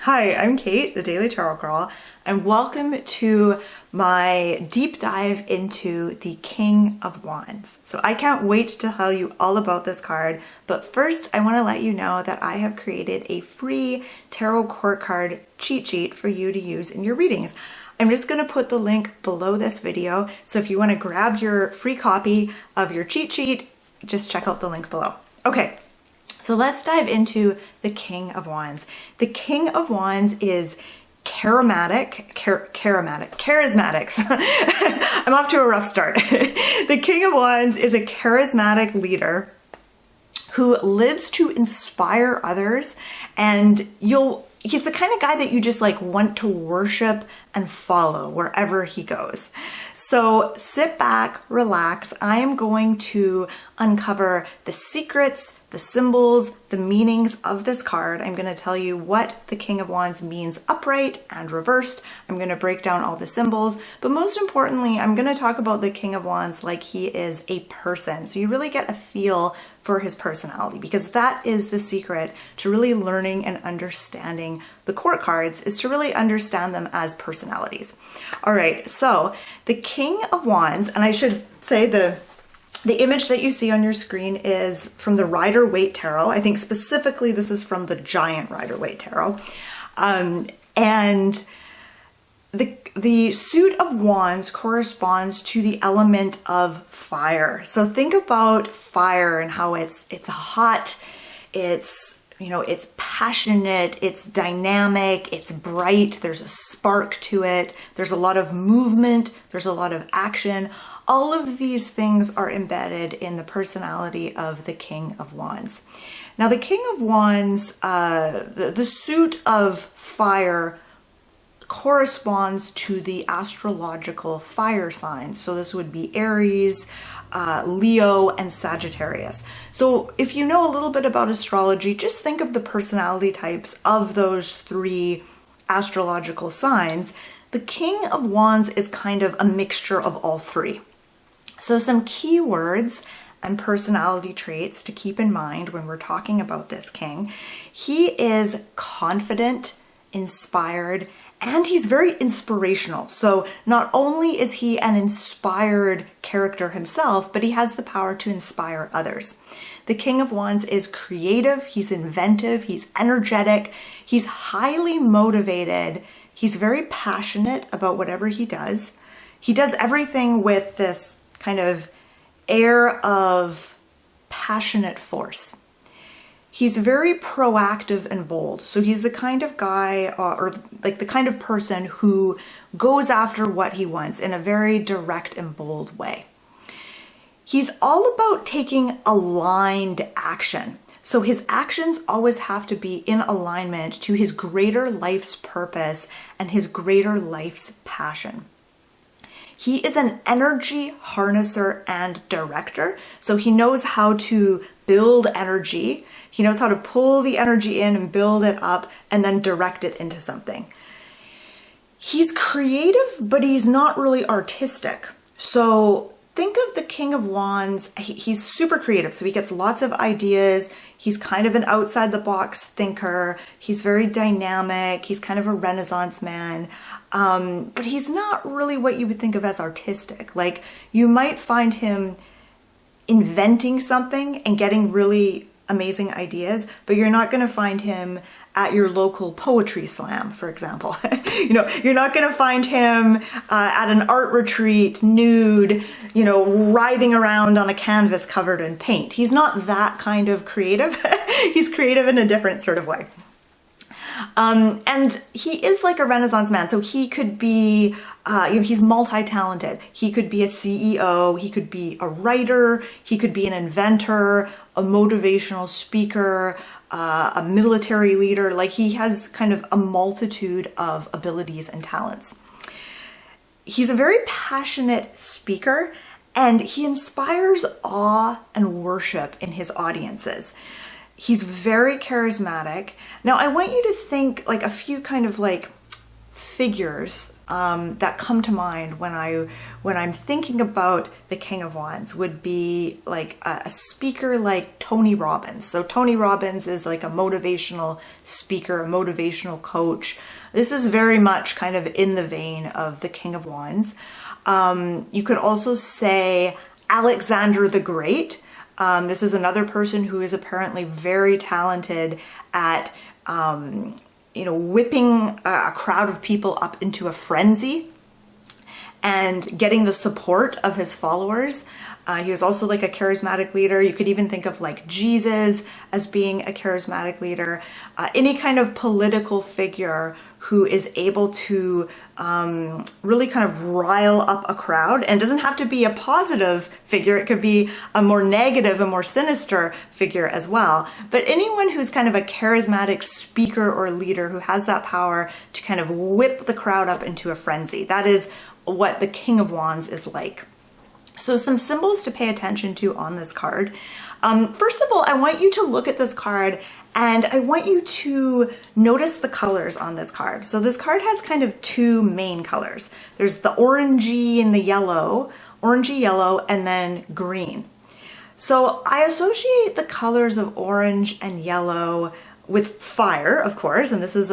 Hi, I'm Kate, the Daily Tarot Girl, and welcome to my deep dive into the King of Wands. So I can't wait to tell you all about this card, but first I want to let you know that I have created a free tarot court card cheat sheet for you to use in your readings. I'm just going to put the link below this video, so if you want to grab your free copy of your cheat sheet, just check out the link below. Okay. So let's dive into the King of Wands. The King of Wands is charismatic. I'm off to a rough start. The King of Wands is a charismatic leader who lives to inspire others, and he's the kind of guy that you just want to worship and follow wherever he goes. So sit back, relax. I am going to uncover the secrets, the symbols, the meanings of this card. I'm going to tell you what the King of Wands means upright and reversed. I'm going to break down all the symbols, but most importantly, I'm going to talk about the King of Wands like he is a person. So you really get a feel for his personality, because that is the secret to really learning and understanding the court cards, is to really understand them as personalities. All right, so the King of Wands, and I should say the image that you see on your screen is from the Rider Waite Tarot. I think specifically this is from the Giant Rider Waite Tarot. And the suit of wands corresponds to the element of fire. So think about fire and how it's hot, it's passionate, it's dynamic, it's bright, there's a spark to it, there's a lot of movement, there's a lot of action. All of these things are embedded in the personality of the King of Wands. Now the King of Wands, the suit of fire corresponds to the astrological fire signs. So this would be Aries, Leo, and Sagittarius. So if you know a little bit about astrology, just think of the personality types of those three astrological signs. The King of Wands is kind of a mixture of all three. So some keywords and personality traits to keep in mind when we're talking about this king. He is confident, inspired, and he's very inspirational. So not only is he an inspired character himself, but he has the power to inspire others. The King of Wands is creative, he's inventive, he's energetic, he's highly motivated, he's very passionate about whatever he does. He does everything with this kind of air of passionate force. He's very proactive and bold. So he's the kind of guy or the kind of person who goes after what he wants in a very direct and bold way. He's all about taking aligned action. So his actions always have to be in alignment to his greater life's purpose and his greater life's passion. He is an energy harnesser and director. So he knows how to build energy. He knows how to pull the energy in and build it up and then direct it into something. He's creative, but he's not really artistic. So think of the King of Wands. He's super creative. So he gets lots of ideas. He's kind of an outside the box thinker. He's very dynamic. He's kind of a Renaissance man. But he's not really what you would think of as artistic. Like, you might find him inventing something and getting really amazing ideas, but you're not going to find him at your local poetry slam, for example. You're not going to find him at an art retreat, nude, writhing around on a canvas covered in paint. He's not that kind of creative. He's creative in a different sort of way. And he is like a Renaissance man. So he could be, he's multi-talented. He could be a CEO. He could be a writer. He could be an inventor, a motivational speaker, a military leader. Like, he has kind of a multitude of abilities and talents. He's a very passionate speaker, and he inspires awe and worship in his audiences. He's very charismatic. Now, I want you to think like a few kind of like figures that come to mind when I'm thinking about the King of Wands would be like a speaker like Tony Robbins. So Tony Robbins is like a motivational speaker, a motivational coach. This is very much kind of in the vein of the King of Wands. You could also say Alexander the Great. This is another person who is apparently very talented at whipping a crowd of people up into a frenzy and getting the support of his followers. He was also like a charismatic leader. You could even think of like Jesus as being a charismatic leader. Any kind of political figure who is able to really kind of rile up a crowd, and doesn't have to be a positive figure. It could be a more negative, a more sinister figure as well. But anyone who's kind of a charismatic speaker or leader who has that power to kind of whip the crowd up into a frenzy. That is what the King of Wands is like. So some symbols to pay attention to on this card. First of all, I want you to look at this card and I want you to notice the colors on this card. So this card has kind of two main colors. There's the orangey and the yellow, orangey yellow, and then green. So I associate the colors of orange and yellow with fire, of course, and this is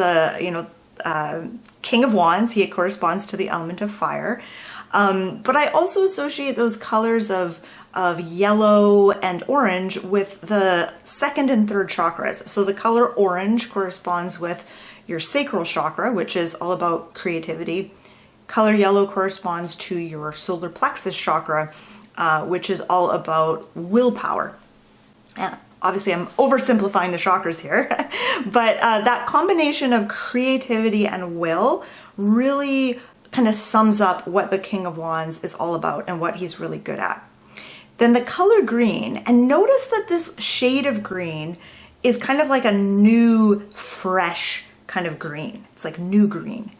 King of Wands. He corresponds to the element of fire. But I also associate those colors of yellow and orange with the second and third chakras. So the color orange corresponds with your sacral chakra, which is all about creativity. Color yellow corresponds to your solar plexus chakra, which is all about willpower. And obviously I'm oversimplifying the chakras here, but that combination of creativity and will really kind of sums up what the King of Wands is all about and what he's really good at. Then the color green, and notice that this shade of green is kind of like a new, fresh kind of green. It's like new green.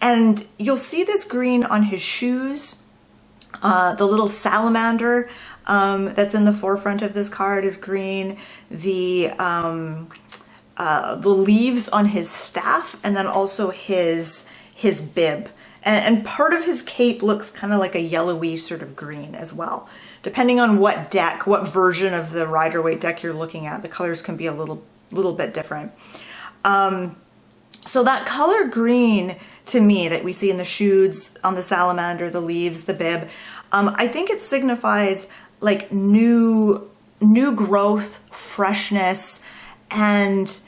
And you'll see this green on his shoes. The little salamander that's in the forefront of this card is green. The leaves on his staff, and then also his bib. And part of his cape looks kind of like a yellowy sort of green as well. Depending on what deck, what version of the Rider Waite deck you're looking at, the colors can be a little bit different. So that color green, to me, that we see in the shoes, on the salamander, the leaves, the bib, I think it signifies like new growth, freshness, and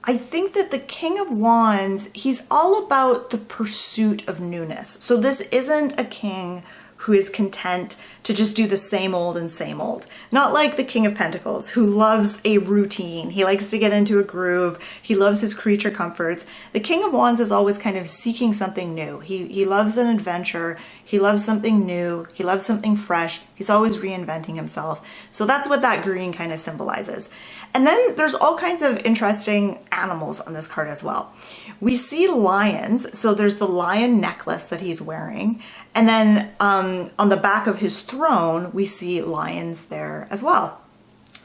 I think that the King of Wands, he's all about the pursuit of newness. So this isn't a king who is content to just do the same old and same old. Not like the King of Pentacles, who loves a routine. He likes to get into a groove. He loves his creature comforts. The King of Wands is always kind of seeking something new. He loves an adventure. He loves something new. He loves something fresh. He's always reinventing himself. So that's what that green kind of symbolizes. And then there's all kinds of interesting animals on this card as well. We see lions. So there's the lion necklace that he's wearing. And then on the back of his throne, we see lions there as well.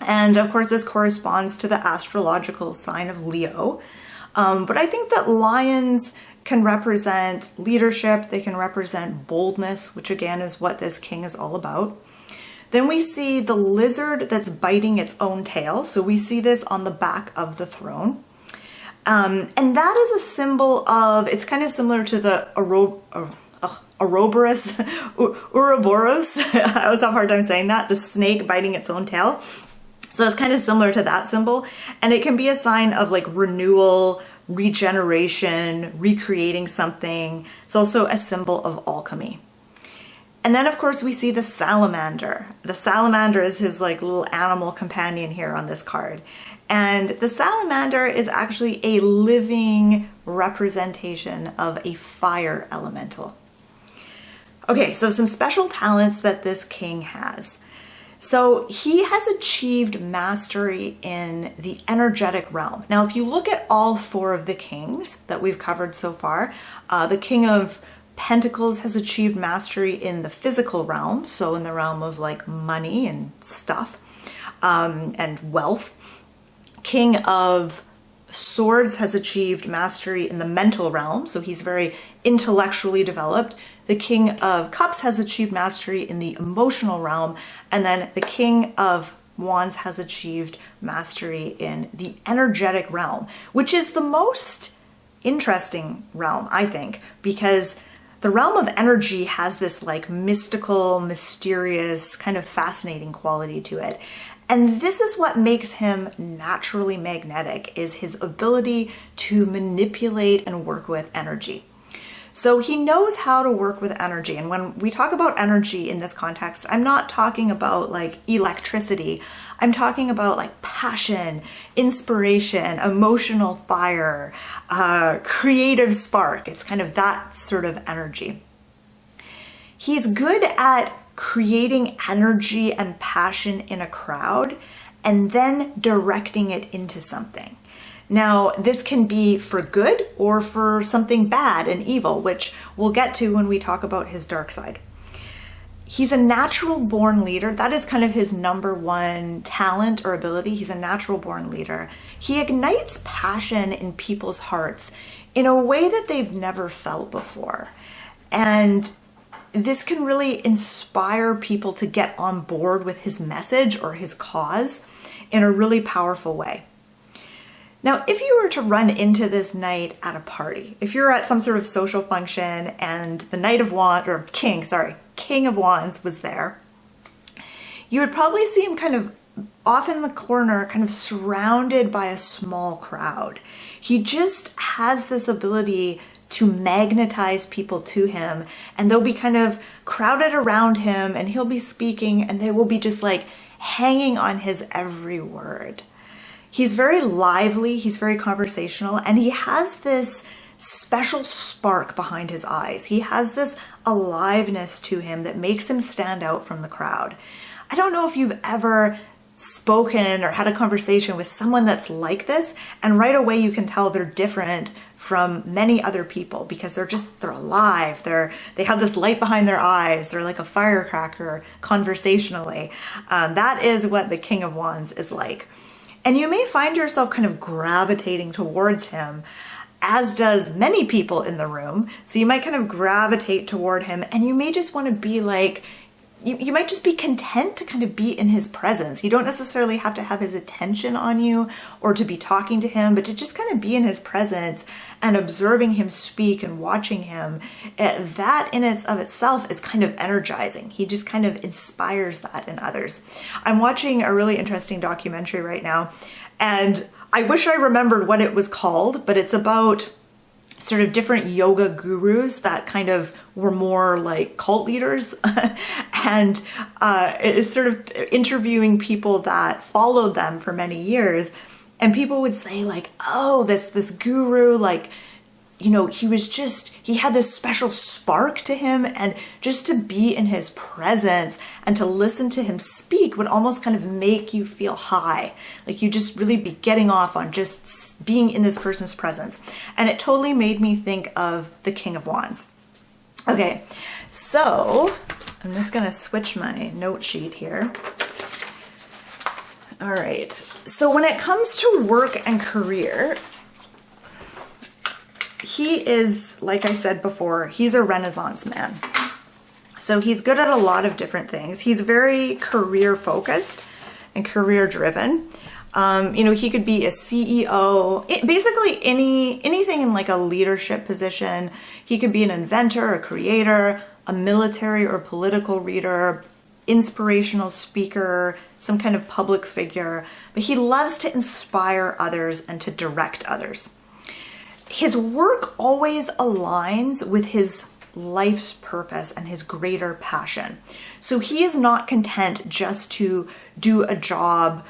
And of course, this corresponds to the astrological sign of Leo. But I think that lions can represent leadership. They can represent boldness, which again is what this king is all about. Then we see the lizard that's biting its own tail. So we see this on the back of the throne. And that is a symbol of, it's kind of similar to the Ouroboros, I always have a hard time saying that, the snake biting its own tail. So it's kind of similar to that symbol. And it can be a sign of like renewal, regeneration, recreating something. It's also a symbol of alchemy. And then of course we see the salamander. The salamander is his like little animal companion here on this card. And the salamander is actually a living representation of a fire elemental. Okay, so some special talents that this king has. So he has achieved mastery in the energetic realm. Now, if you look at all four of the kings that we've covered so far, the King of Pentacles has achieved mastery in the physical realm, so in the realm of like money and stuff and wealth. King of Swords has achieved mastery in the mental realm, so he's very intellectually developed. The King of Cups has achieved mastery in the emotional realm, and then the King of Wands has achieved mastery in the energetic realm, which is the most interesting realm, I think, because the realm of energy has this like mystical, mysterious, kind of fascinating quality to it. And this is what makes him naturally magnetic, is his ability to manipulate and work with energy. So he knows how to work with energy. And when we talk about energy in this context, I'm not talking about like electricity. I'm talking about like passion, inspiration, emotional fire, creative spark. It's kind of that sort of energy. He's good at creating energy and passion in a crowd and then directing it into something. Now, this can be for good or for something bad and evil, which we'll get to when we talk about his dark side. He's a natural born leader. That is kind of his number one talent or ability. He's a natural born leader. He ignites passion in people's hearts in a way that they've never felt before. And this can really inspire people to get on board with his message or his cause in a really powerful way. Now, if you were to run into this knight at a party, if you're at some sort of social function and the King of Wands was there, you would probably see him kind of off in the corner, kind of surrounded by a small crowd. He just has this ability to magnetize people to him, and they'll be kind of crowded around him and he'll be speaking and they will be just like hanging on his every word. He's very lively, he's very conversational, and he has this special spark behind his eyes. He has this aliveness to him that makes him stand out from the crowd. I don't know if you've ever spoken or had a conversation with someone that's like this, and right away you can tell they're different from many other people because they're alive. They have this light behind their eyes. They're like a firecracker conversationally. That is what the King of Wands is like. And you may find yourself kind of gravitating towards him, as does many people in the room. So you might kind of gravitate toward him, and you may just want to be like, you might just be content to kind of be in his presence. You don't necessarily have to have his attention on you or to be talking to him, but to just kind of be in his presence and observing him speak and watching him. That in itself is kind of energizing. He just kind of inspires that in others. I'm watching a really interesting documentary right now, and I wish I remembered what it was called, but it's about sort of different yoga gurus that kind of were more like cult leaders and it's sort of interviewing people that followed them for many years, and people would say like, oh, this guru, like, you know, he had this special spark to him, and just to be in his presence and to listen to him speak would almost kind of make you feel high. Like you just really be getting off on just being in this person's presence. And it totally made me think of the King of Wands. Okay, so I'm just gonna switch my note sheet here. All right, so when it comes to work and career, he is, like I said before, he's a Renaissance man. So he's good at a lot of different things. He's very career focused and career driven. You know, he could be a CEO, basically anything in like a leadership position. He could be an inventor, a creator, a military or political leader, inspirational speaker, some kind of public figure. But he loves to inspire others and to direct others. His work always aligns with his life's purpose and his greater passion. So he is not content just to do a job.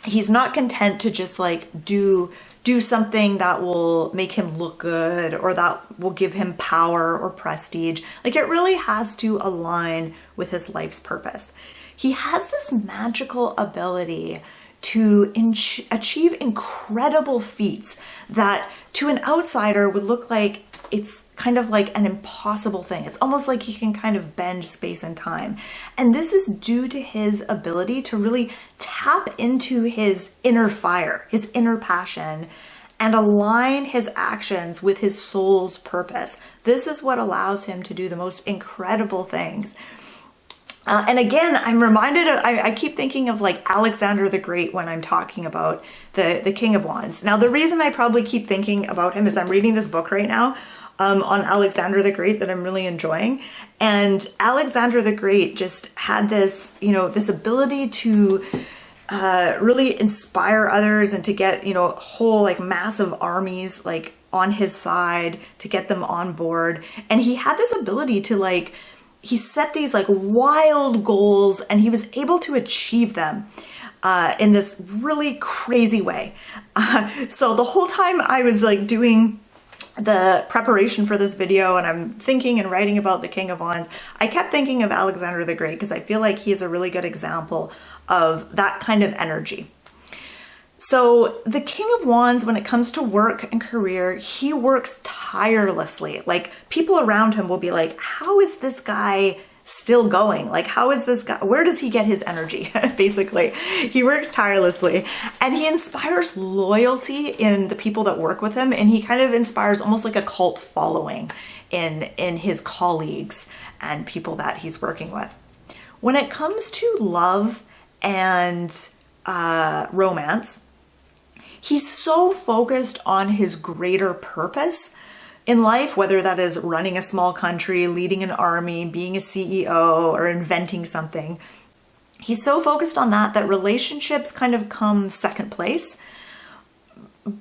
He's not content to just like do something that will make him look good or that will give him power or prestige. Like it really has to align with his life's purpose. He has this magical ability to achieve incredible feats that to an outsider would look like it's kind of like an impossible thing. It's almost like he can kind of bend space and time. And this is due to his ability to really tap into his inner fire, his inner passion, and align his actions with his soul's purpose. This is what allows him to do the most incredible things. And again, I'm reminded of, I keep thinking of like Alexander the Great when I'm talking about the King of Wands. Now, the reason I probably keep thinking about him is I'm reading this book right now on Alexander the Great that I'm really enjoying. And Alexander the Great just had this, you know, this ability to really inspire others and to get, you know, whole like massive armies like on his side to get them on board. And he had this ability to like, he set these like wild goals and he was able to achieve them in this really crazy way. So the whole time I was like doing the preparation for this video and I'm thinking and writing about the King of Wands, I kept thinking of Alexander the Great because I feel like he is a really good example of that kind of energy. So the King of Wands, when it comes to work and career, he works tirelessly. Like people around him will be like, how is this guy still going? Like, how is this guy, where does he get his energy? Basically, he works tirelessly and he inspires loyalty in the people that work with him. And he kind of inspires almost like a cult following in his colleagues and people that he's working with. When it comes to love and romance, he's so focused on his greater purpose in life, whether that is running a small country, leading an army, being a CEO, or inventing something. He's so focused on that relationships kind of come second place.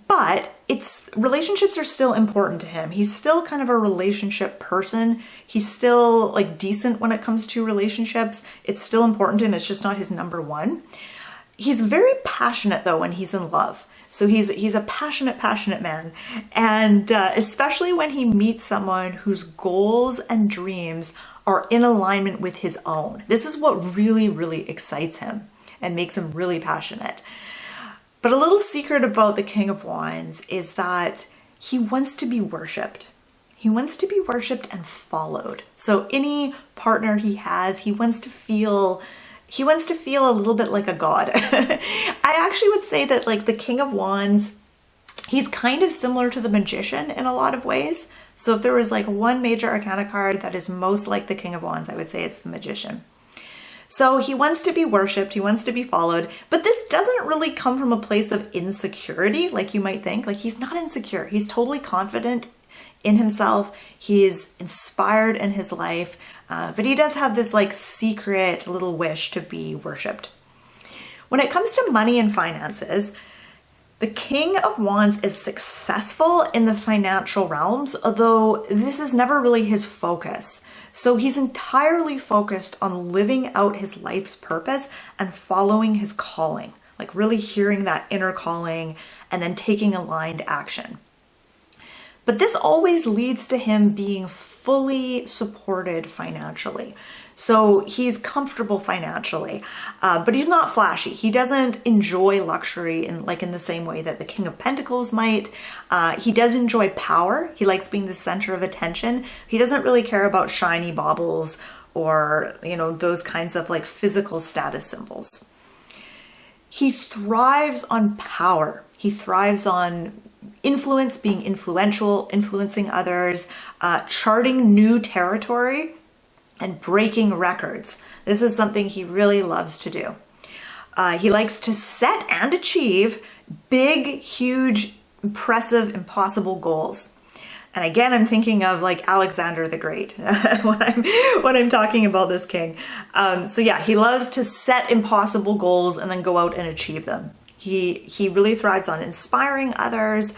But relationships are still important to him. He's still kind of a relationship person. He's still like decent when it comes to relationships. It's still important to him. It's just not his number one. He's very passionate though when he's in love. So he's a passionate man. And especially when he meets someone whose goals and dreams are in alignment with his own. This is what really, really excites him and makes him really passionate. But a little secret about the King of Wands is that he wants to be worshipped. He wants to be worshipped and followed. So any partner he has, he wants to feel a little bit like a god. I actually would say that like the King of Wands, he's kind of similar to the Magician in a lot of ways. So if there was like one major arcana card that is most like the King of Wands, I would say it's the Magician. So he wants to be worshipped, he wants to be followed, but this doesn't really come from a place of insecurity like you might think. Like he's not insecure, he's totally confident in himself, he's inspired in his life, but he does have this like secret little wish to be worshipped. When it comes to money and finances, the King of Wands is successful in the financial realms, although this is never really his focus. So he's entirely focused on living out his life's purpose and following his calling, like really hearing that inner calling and then taking aligned action. But this always leads to him being fully supported financially. So he's comfortable financially, but he's not flashy. He doesn't enjoy luxury in the same way that the King of Pentacles might. He does enjoy power. He likes being the center of attention. He doesn't really care about shiny baubles or, those kinds of like physical status symbols. He thrives on power. He thrives on influence, being influential, influencing others, charting new territory, and breaking records. This is something he really loves to do. He likes to set and achieve big, huge, impressive, impossible goals. And again, I'm thinking of like Alexander the Great when I'm talking about this king. So yeah, he loves to set impossible goals and then go out and achieve them. He really thrives on inspiring others,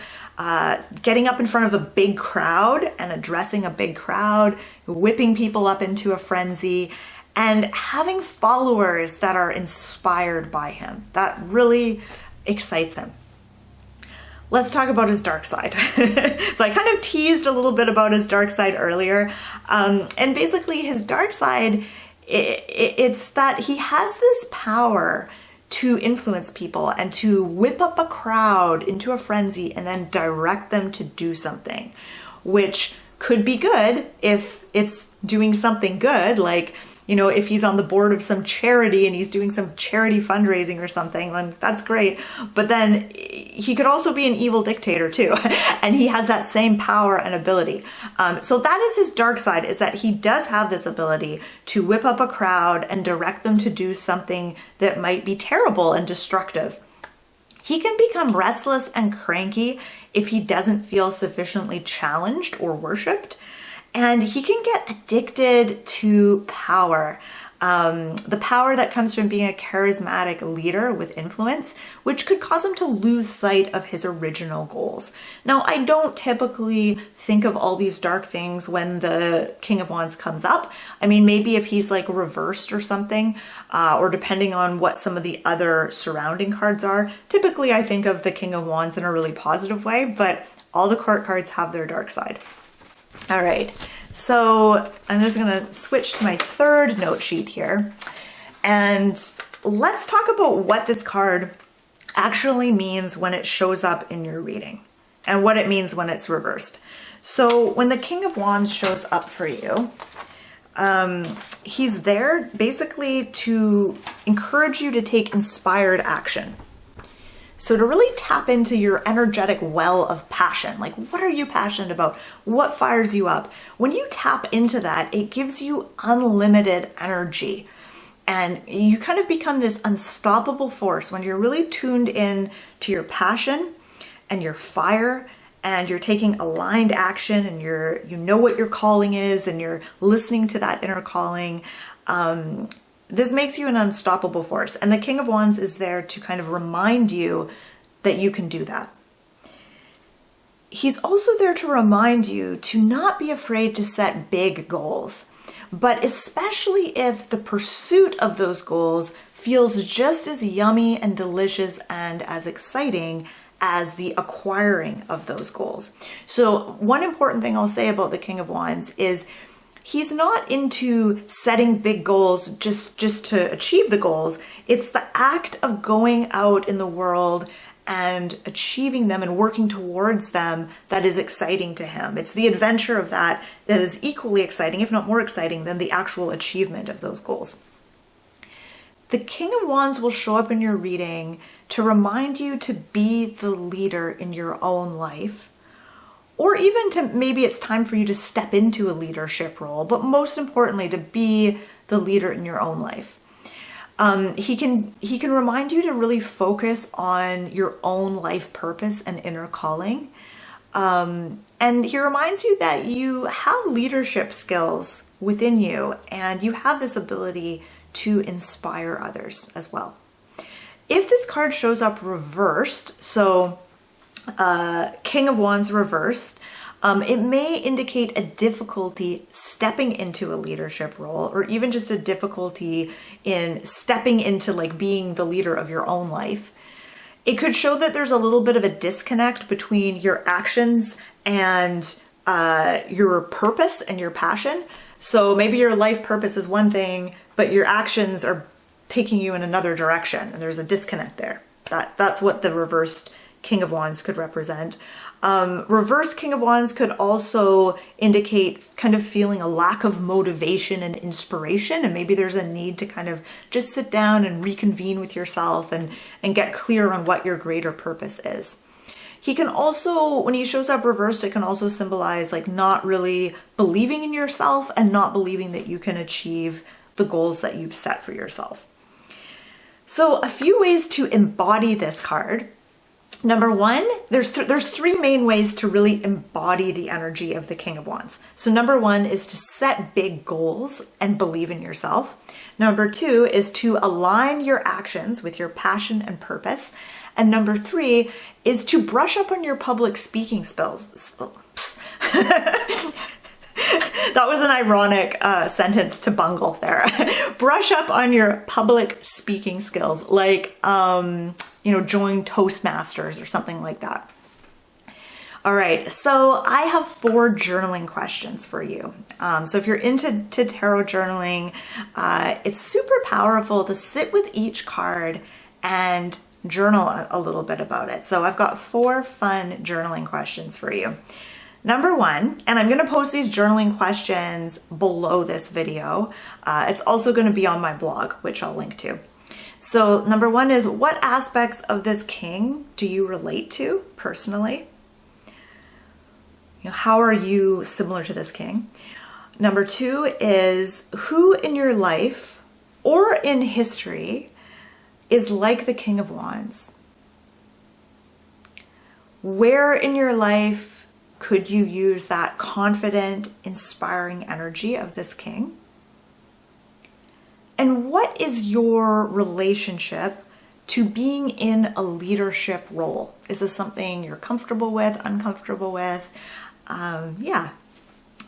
getting up in front of a big crowd and addressing a big crowd, whipping people up into a frenzy, and having followers that are inspired by him. That really excites him. Let's talk about his dark side. So I kind of teased a little bit about his dark side earlier. And basically his dark side, it's that he has this power to influence people and to whip up a crowd into a frenzy and then direct them to do something. which could be good if it's doing something good, like, you know, if he's on the board of some charity and he's doing some charity fundraising or something, then that's great. But then he could also be an evil dictator too, and he has that same power and ability. So that is his dark side, is that he does have this ability to whip up a crowd and direct them to do something that might be terrible and destructive. He can become restless and cranky if he doesn't feel sufficiently challenged or worshipped. And he can get addicted to power. The power that comes from being a charismatic leader with influence, which could cause him to lose sight of his original goals. Now, I don't typically think of all these dark things when the King of Wands comes up. I mean, maybe if he's like reversed or something, or depending on what some of the other surrounding cards are. Typically, I think of the King of Wands in a really positive way, but all the court cards have their dark side. All right, so I'm just gonna switch to my third note sheet here, and let's talk about what this card actually means when it shows up in your reading and what it means when it's reversed. So when the King of Wands shows up for you, he's there basically to encourage you to take inspired action. So to really tap into your energetic well of passion, like what are you passionate about? What fires you up? When you tap into that, it gives you unlimited energy. And you kind of become this unstoppable force when you're really tuned in to your passion and your fire, and you're taking aligned action, and you know what your calling is, and you're listening to that inner calling. This makes you an unstoppable force. And the King of Wands is there to kind of remind you that you can do that. He's also there to remind you to not be afraid to set big goals, but especially if the pursuit of those goals feels just as yummy and delicious and as exciting as the acquiring of those goals. So one important thing I'll say about the King of Wands is he's not into setting big goals just to achieve the goals. It's the act of going out in the world and achieving them and working towards them that is exciting to him. It's the adventure of that is equally exciting, if not more exciting, than the actual achievement of those goals. The King of Wands will show up in your reading to remind you to be the leader in your own life. Or even to maybe it's time for you to step into a leadership role, but most importantly, to be the leader in your own life. He can remind you to really focus on your own life purpose and inner calling. And he reminds you that you have leadership skills within you, and you have this ability to inspire others as well. If this card shows up reversed, so King of Wands reversed, it may indicate a difficulty stepping into a leadership role, or even just a difficulty in stepping into like being the leader of your own life. It could show that there's a little bit of a disconnect between your actions and your purpose and your passion. So maybe your life purpose is one thing, but your actions are taking you in another direction, and there's a disconnect there. That's what the reversed King of Wands could represent. Reverse King of Wands could also indicate kind of feeling a lack of motivation and inspiration, and maybe there's a need to kind of just sit down and reconvene with yourself and get clear on what your greater purpose is. He can also, when he shows up reversed, it can also symbolize like not really believing in yourself and not believing that you can achieve the goals that you've set for yourself. So a few ways to embody this card. Number one, there's three main ways to really embody the energy of the King of Wands. So number one is to set big goals and believe in yourself. Number two is to align your actions with your passion and purpose. And number three is to brush up on your public speaking skills. That was an ironic sentence to bungle there. Brush up on your public speaking skills, like, join Toastmasters or something like that. All right, so I have 4 journaling questions for you. So if you're into tarot journaling, it's super powerful to sit with each card and journal a little bit about it. So I've got 4 fun journaling questions for you. Number one, and I'm going to post these journaling questions below this video. It's also going to be on my blog, which I'll link to. So number one is, what aspects of this king do you relate to personally? How are you similar to this king? Number two is, who in your life or in history is like the King of Wands? Where in your life could you use that confident, inspiring energy of this king? And what is your relationship to being in a leadership role? Is this something you're comfortable with, uncomfortable with? Yeah.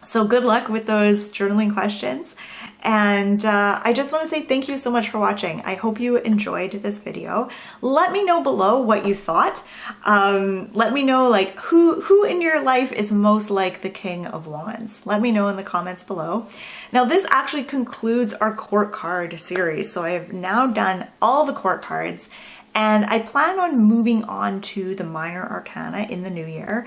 So good luck with those journaling questions. And I just want to say thank you so much for watching. I hope you enjoyed this video. Let me know below what you thought. Let me know like who in your life is most like the King of Wands. Let me know in the comments below. Now this actually concludes our court card series. So I have now done all the court cards, and I plan on moving on to the minor arcana in the new year.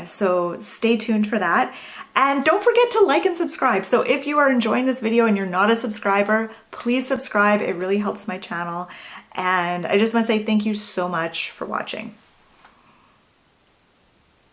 So stay tuned for that. And don't forget to like and subscribe. So if you are enjoying this video and you're not a subscriber, please subscribe. It really helps my channel. And I just want to say thank you so much for watching.